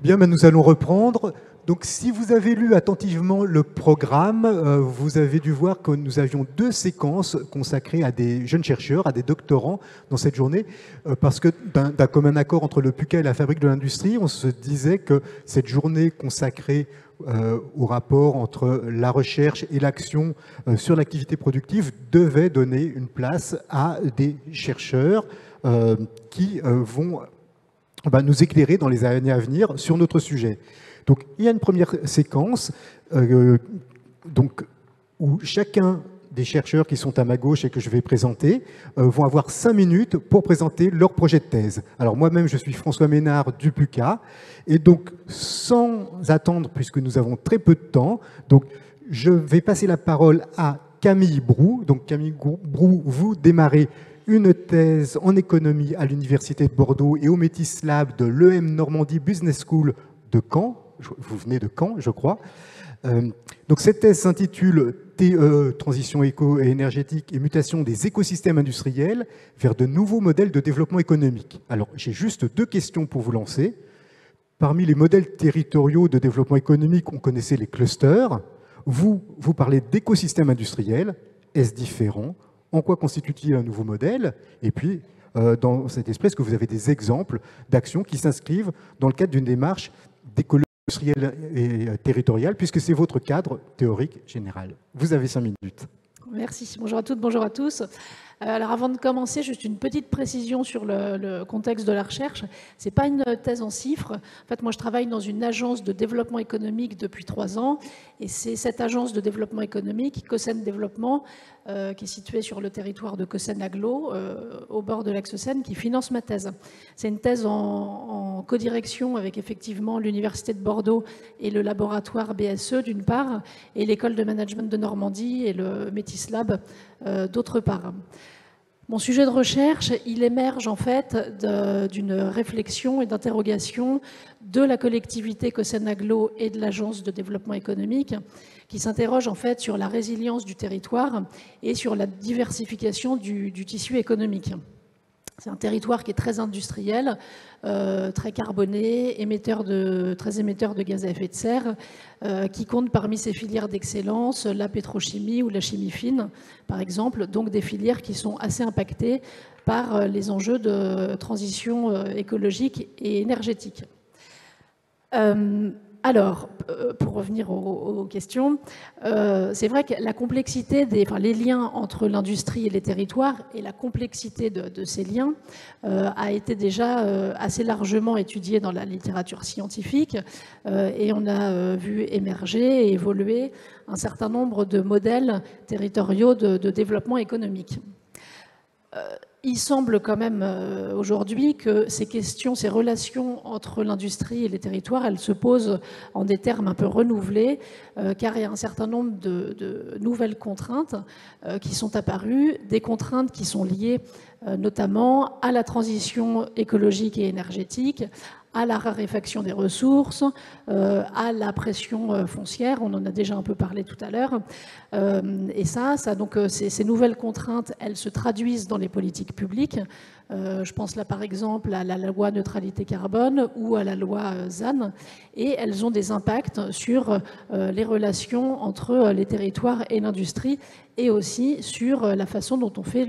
Bien, nous allons reprendre. Donc, si vous avez lu attentivement le programme, vous avez dû voir que nous avions 2 séquences consacrées à des jeunes chercheurs, à des doctorants dans cette journée, parce que d'un commun accord entre le PUCA et la Fabrique de l'Industrie, on se disait que cette journée consacrée au rapport entre la recherche et l'action sur l'activité productive devait donner une place à des chercheurs qui vont nous éclairer dans les années à venir sur notre sujet. Donc, il y a une première séquence où chacun des chercheurs qui sont à ma gauche et que je vais présenter vont avoir 5 minutes pour présenter leur projet de thèse. Alors, moi-même, je suis François Ménard du PUCA. Et donc, sans attendre, puisque nous avons très peu de temps, donc, je vais passer la parole à Camille Brou. Donc, Camille Brou, vous démarrez une thèse en économie à l'Université de Bordeaux et au Métis Lab de l'EM Normandie Business School de Caen. Vous venez de Caen, je crois. Donc cette thèse s'intitule TE, transition éco et énergétique et mutation des écosystèmes industriels vers de nouveaux modèles de développement économique. Alors j'ai juste 2 questions pour vous lancer. Parmi les modèles territoriaux de développement économique, on connaissait les clusters. Vous parlez d'écosystèmes industriels. Est-ce différent? En quoi constitue-t-il un nouveau modèle? Et puis, dans cet esprit, est-ce que vous avez des exemples d'actions qui s'inscrivent dans le cadre d'une démarche d'écologie industrielle et territoriale, puisque c'est votre cadre théorique général? Vous avez 5 minutes. Merci. Bonjour à toutes, bonjour à tous. Alors avant de commencer, juste une petite précision sur le contexte de la recherche. Ce n'est pas une thèse en chiffres. En fait, moi, je travaille dans une agence de développement économique depuis 3 ans. Et c'est cette agence de développement économique, Cosen Développement, qui est située sur le territoire de Cosen-Aglo, au bord de l'axe Seine, qui finance ma thèse. C'est une thèse en codirection avec effectivement l'Université de Bordeaux et le laboratoire BSE d'une part, et l'école de management de Normandie et le Métis Lab d'autre part. Mon sujet de recherche, il émerge en fait d'une réflexion et d'interrogation de la collectivité Cosen-Aglo et de l'Agence de développement économique qui s'interroge en fait sur la résilience du territoire et sur la diversification du tissu économique. C'est un territoire qui est très industriel, très carboné, très émetteur de gaz à effet de serre, qui compte parmi ses filières d'excellence la pétrochimie ou la chimie fine, par exemple, donc des filières qui sont assez impactées par les enjeux de transition écologique et énergétique. Alors, pour revenir aux questions, c'est vrai que la complexité, les liens entre l'industrie et les territoires et la complexité de ces liens a été déjà assez largement étudiée dans la littérature scientifique et on a vu émerger et évoluer un certain nombre de modèles territoriaux de développement économique. Il semble quand même aujourd'hui que ces questions, ces relations entre l'industrie et les territoires, elles se posent en des termes un peu renouvelés, car il y a un certain nombre de nouvelles contraintes qui sont apparues, des contraintes qui sont liées notamment à la transition écologique et énergétique, à la raréfaction des ressources, à la pression foncière, on en a déjà un peu parlé tout à l'heure. Et donc, ces nouvelles contraintes, elles se traduisent dans les politiques publiques. Je pense là par exemple à la loi neutralité carbone ou à la loi ZAN, et elles ont des impacts sur les relations entre les territoires et l'industrie, et aussi sur la façon dont on fait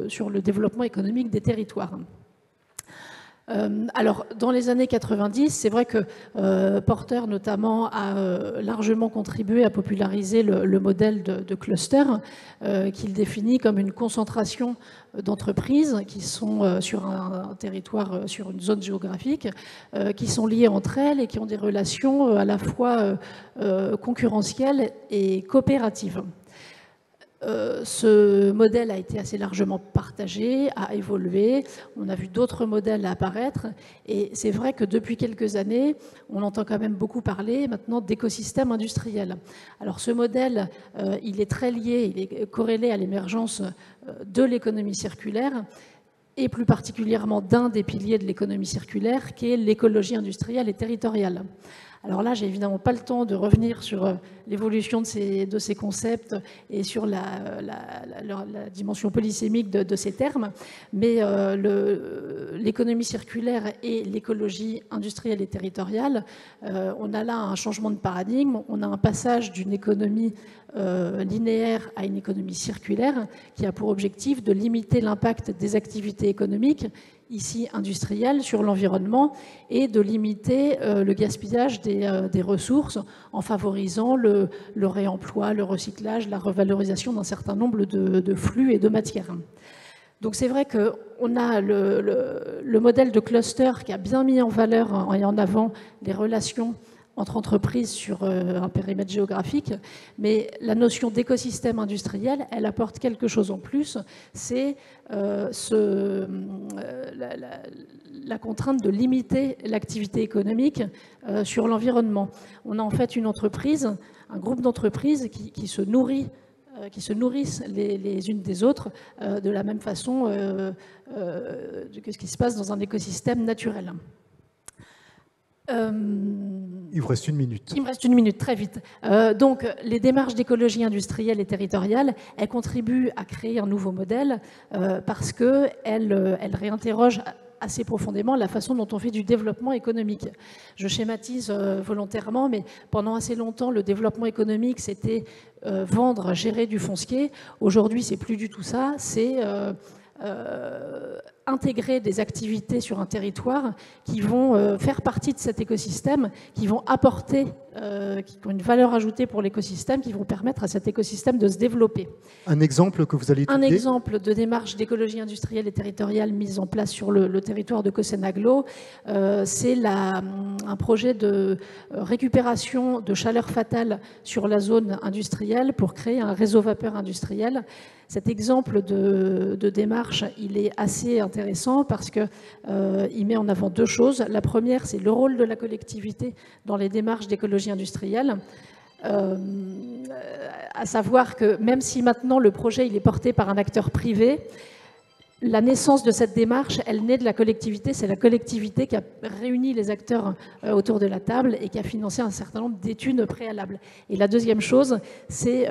sur le développement économique des territoires. Alors, dans les années 90, c'est vrai que Porter, notamment, a largement contribué à populariser le modèle de cluster qu'il définit comme une concentration d'entreprises qui sont sur un territoire, sur une zone géographique, qui sont liées entre elles et qui ont des relations à la fois concurrentielles et coopératives. Ce modèle a été assez largement partagé, a évolué, on a vu d'autres modèles apparaître, et c'est vrai que depuis quelques années, on entend quand même beaucoup parler maintenant d'écosystème industriel. Alors ce modèle, il est très lié, il est corrélé à l'émergence de l'économie circulaire, et plus particulièrement d'un des piliers de l'économie circulaire, qui est l'écologie industrielle et territoriale. Alors là, j'ai évidemment pas le temps de revenir sur l'évolution de ces concepts et sur la dimension polysémique de ces termes, mais l'économie circulaire et l'écologie industrielle et territoriale, on a là un changement de paradigme, on a un passage d'une économie linéaire à une économie circulaire qui a pour objectif de limiter l'impact des activités économiques, ici industrielles, sur l'environnement et de limiter le gaspillage des ressources en favorisant le réemploi, le recyclage, la revalorisation d'un certain nombre de flux et de matières. Donc c'est vrai qu'on a le modèle de cluster qui a bien mis en valeur et en avant les relations entre entreprises sur un périmètre géographique, mais la notion d'écosystème industriel, elle apporte quelque chose en plus, c'est la contrainte de limiter l'activité économique sur l'environnement. On a en fait une entreprise, un groupe d'entreprises qui se nourrissent les unes des autres de la même façon que ce qui se passe dans un écosystème naturel. Il vous reste 1 minute. Il me reste 1 minute, très vite. Donc, les démarches d'écologie industrielle et territoriale, elles contribuent à créer un nouveau modèle parce qu'elles réinterrogent assez profondément la façon dont on fait du développement économique. Je schématise volontairement, mais pendant assez longtemps, le développement économique, c'était vendre, gérer du foncier. Aujourd'hui, c'est plus du tout ça. C'est intégrer des activités sur un territoire qui vont faire partie de cet écosystème, qui vont apporter, qui ont une valeur ajoutée pour l'écosystème, qui vont permettre à cet écosystème de se développer. Un exemple que vous allez étudier ? Un exemple de démarche d'écologie industrielle et territoriale mise en place sur le territoire de Cossenaglo, c'est un projet de récupération de chaleur fatale sur la zone industrielle pour créer un réseau vapeur industriel. Cet exemple de démarche, il est assez intéressant parce qu'il met en avant 2 choses. La première, c'est le rôle de la collectivité dans les démarches d'écologie industrielle. À savoir que même si maintenant le projet il est porté par un acteur privé, la naissance de cette démarche, elle naît de la collectivité. C'est la collectivité qui a réuni les acteurs autour de la table et qui a financé un certain nombre d'études préalables. Et la deuxième chose, c'est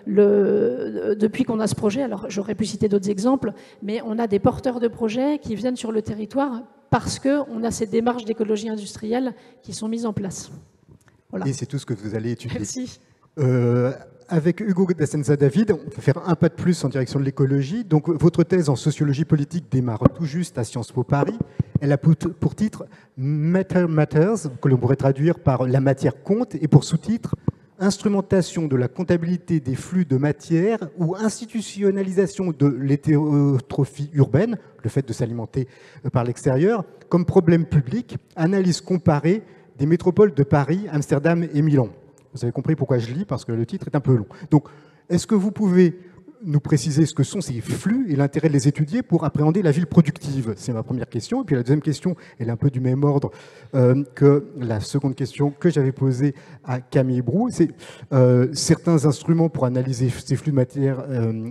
depuis qu'on a ce projet, alors j'aurais pu citer d'autres exemples, mais on a des porteurs de projets qui viennent sur le territoire parce qu'on a ces démarches d'écologie industrielle qui sont mises en place. Voilà. Et c'est tout ce que vous allez étudier. Merci. Avec Hugo Dasenza-David, on peut faire un pas de plus en direction de l'écologie. Donc, votre thèse en sociologie politique démarre tout juste à Sciences Po Paris. Elle a pour titre Matter Matters, que l'on pourrait traduire par La matière compte, et pour sous-titre Instrumentation de la comptabilité des flux de matière ou institutionnalisation de l'hétérotrophie urbaine, le fait de s'alimenter par l'extérieur, comme problème public, analyse comparée des métropoles de Paris, Amsterdam et Milan. Vous avez compris pourquoi je lis, parce que le titre est un peu long. Donc, est-ce que vous pouvez nous préciser ce que sont ces flux et l'intérêt de les étudier pour appréhender la ville productive? C'est ma première question. Et puis la deuxième question, elle est un peu du même ordre que la seconde question que j'avais posée à Camille Brou. C'est certains instruments pour analyser ces flux de matière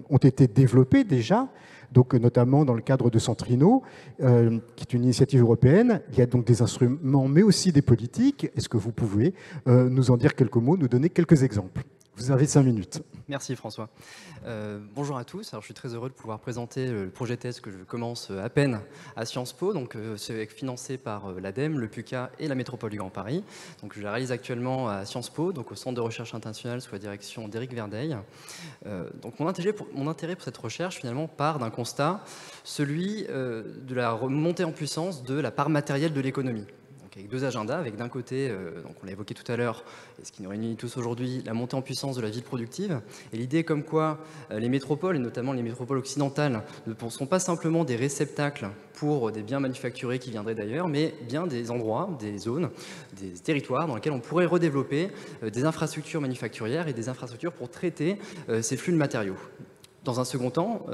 ont été développés déjà, donc notamment dans le cadre de Centrino, qui est une initiative européenne. Il y a donc des instruments, mais aussi des politiques. Est-ce que vous pouvez nous en dire quelques mots, nous donner quelques exemples? Vous avez 5 minutes. Merci François. Bonjour à tous. Alors, je suis très heureux de pouvoir présenter le projet de thèse que je commence à peine à Sciences Po. Donc, c'est financé par l'ADEME, le PUCA et la Métropole du Grand Paris. Donc, je la réalise actuellement à Sciences Po, donc au Centre de recherche internationale sous la direction d'Éric Verdeil. Donc, mon intérêt pour cette recherche, finalement, part d'un constat, celui de la montée en puissance de la part matérielle de l'économie. Avec 2 agendas, avec d'un côté, donc on l'a évoqué tout à l'heure, et ce qui nous réunit tous aujourd'hui, la montée en puissance de la ville productive, et l'idée comme quoi les métropoles, et notamment les métropoles occidentales, ne sont pas simplement des réceptacles pour des biens manufacturés qui viendraient d'ailleurs, mais bien des endroits, des zones, des territoires dans lesquels on pourrait redévelopper des infrastructures manufacturières et des infrastructures pour traiter ces flux de matériaux. Dans un second temps,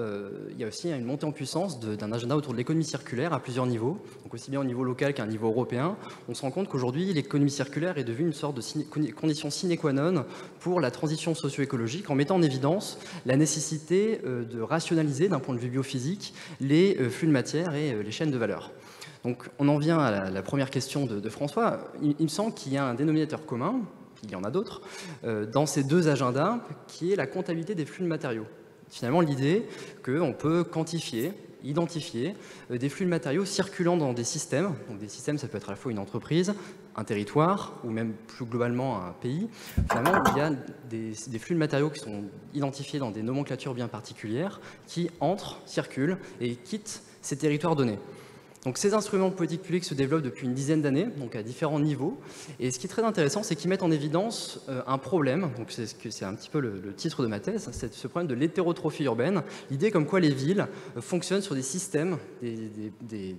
il y a aussi une montée en puissance d'un agenda autour de l'économie circulaire à plusieurs niveaux, donc aussi bien au niveau local qu'à un niveau européen. On se rend compte qu'aujourd'hui, l'économie circulaire est devenue une sorte de condition sine qua non pour la transition socio-écologique, en mettant en évidence la nécessité de rationaliser d'un point de vue biophysique les flux de matière et les chaînes de valeur. Donc on en vient à la première question de François. Il me semble qu'il y a un dénominateur commun, il y en a d'autres, dans ces deux agendas, qui est la comptabilité des flux de matériaux. Finalement, l'idée qu'on peut quantifier, identifier des flux de matériaux circulant dans des systèmes. Donc des systèmes, ça peut être à la fois une entreprise, un territoire ou même plus globalement un pays. Finalement, il y a des flux de matériaux qui sont identifiés dans des nomenclatures bien particulières qui entrent, circulent et quittent ces territoires donnés. Donc ces instruments de politique publique se développent depuis une dizaine d'années, donc à différents niveaux. Et ce qui est très intéressant, c'est qu'ils mettent en évidence un problème, donc c'est un petit peu le titre de ma thèse, c'est ce problème de l'hétérotrophie urbaine, l'idée comme quoi les villes fonctionnent sur des systèmes, des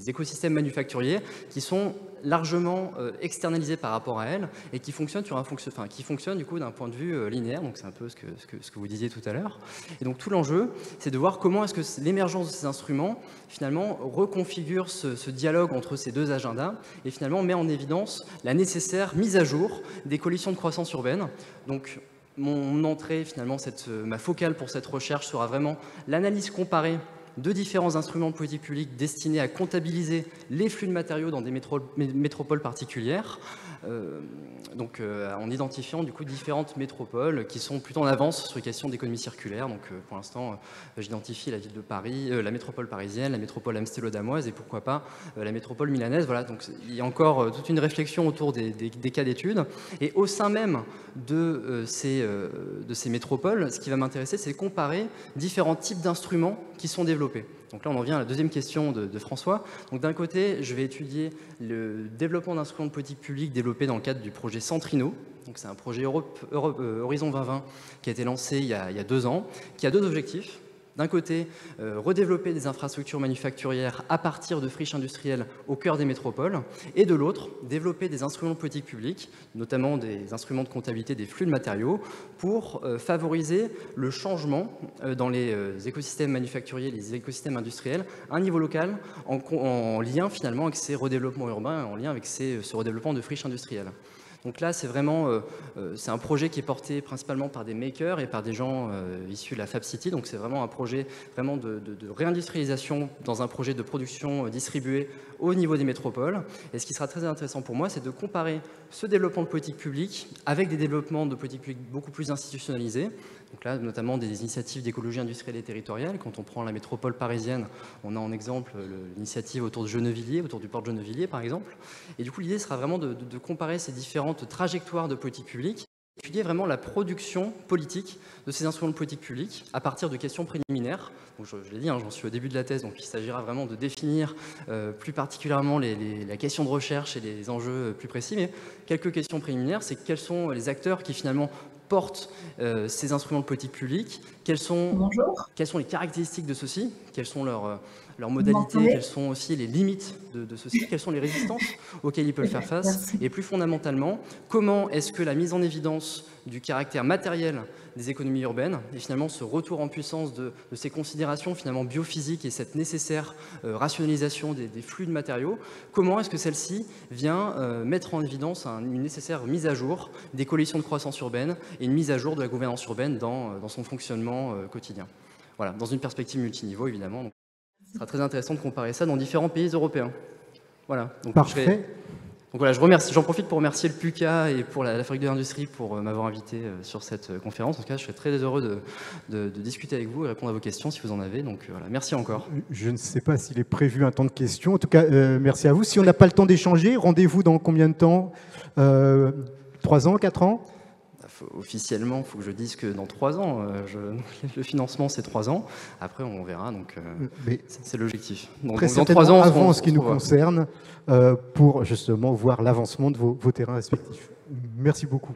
écosystèmes manufacturiers qui sont largement externalisés par rapport à elles et qui fonctionnent du coup d'un point de vue linéaire, donc c'est un peu ce que vous disiez tout à l'heure. Et donc tout l'enjeu, c'est de voir comment est-ce que l'émergence de ces instruments finalement reconfigure ce dialogue entre ces deux agendas et finalement met en évidence la nécessaire mise à jour des coalitions de croissance urbaine. Donc mon entrée, finalement, ma focale pour cette recherche sera vraiment l'analyse comparée de différents instruments de politique publique destinés à comptabiliser les flux de matériaux dans des métropoles particulières, en identifiant du coup différentes métropoles qui sont plutôt en avance sur les questions d'économie circulaire. Donc pour l'instant, j'identifie la ville de Paris, la métropole parisienne, la métropole amstello-damoise et pourquoi pas la métropole milanaise. Voilà, donc il y a encore toute une réflexion autour des cas d'études. Et au sein même de ces métropoles, ce qui va m'intéresser, c'est comparer différents types d'instruments qui sont développés. Donc là, on en vient à la deuxième question de François. Donc d'un côté, je vais étudier le développement d'instruments de politique publique développés dans le cadre du projet Centrino. Donc c'est un projet Horizon 2020 qui a été lancé il y a 2 ans, qui a 2 objectifs. D'un côté, redévelopper des infrastructures manufacturières à partir de friches industrielles au cœur des métropoles, et de l'autre, développer des instruments de politique publique, notamment des instruments de comptabilité des flux de matériaux, pour favoriser le changement dans les écosystèmes manufacturiers, les écosystèmes industriels, à un niveau local, en lien finalement avec ces redéveloppements urbains, en lien avec ce redéveloppement de friches industrielles. Donc là, c'est un projet qui est porté principalement par des makers et par des gens issus de la Fab City. Donc c'est vraiment un projet de réindustrialisation dans un projet de production distribué au niveau des métropoles. Et ce qui sera très intéressant pour moi, c'est de comparer ce développement de politique publique avec des développements de politique publique beaucoup plus institutionnalisés. Donc là, notamment des initiatives d'écologie industrielle et territoriale. Quand on prend la métropole parisienne, on a en exemple l'initiative autour de Gennevilliers, autour du port de Gennevilliers par exemple. Et du coup, l'idée sera vraiment de comparer ces différentes trajectoires de politique publique, étudier vraiment la production politique de ces instruments de politique publique à partir de questions préliminaires. Donc je l'ai dit, j'en suis au début de la thèse, donc il s'agira vraiment de définir plus particulièrement la question de recherche et les enjeux plus précis. Mais quelques questions préliminaires, c'est quels sont les acteurs qui finalement portent ces instruments de politique publique, quelles sont les caractéristiques de ceux-ci, quelles sont leurs modalités, quelles sont aussi les limites de ceux-ci, quelles sont les résistances auxquelles ils peuvent faire face, et plus fondamentalement, comment est-ce que la mise en évidence du caractère matériel des économies urbaines, et finalement ce retour en puissance de ces considérations finalement biophysiques et cette nécessaire rationalisation des flux de matériaux, comment est-ce que celle-ci vient mettre en évidence une nécessaire mise à jour des coalitions de croissance urbaine et une mise à jour de la gouvernance urbaine dans son fonctionnement quotidien. Voilà, dans une perspective multiniveau évidemment. Donc, ce sera très intéressant de comparer ça dans différents pays européens. Voilà. Donc, parfait. Donc voilà, j'en profite pour remercier le PUCA et pour la Fabrique de l'Industrie pour m'avoir invité sur cette conférence. En tout cas, je serais très heureux de discuter avec vous et répondre à vos questions si vous en avez. Donc voilà, merci encore. Je ne sais pas s'il est prévu un temps de questions. En tout cas, merci à vous. Si on n'a pas le temps d'échanger, rendez-vous dans combien de temps 3 ans, 4 ans? Officiellement, il faut que je dise que dans 3 ans, le financement c'est 3 ans. Après, on verra. Donc, c'est l'objectif. Donc, dans 3 ans, avant ce qui nous concerne, pour justement voir l'avancement de vos terrains respectifs. Merci beaucoup.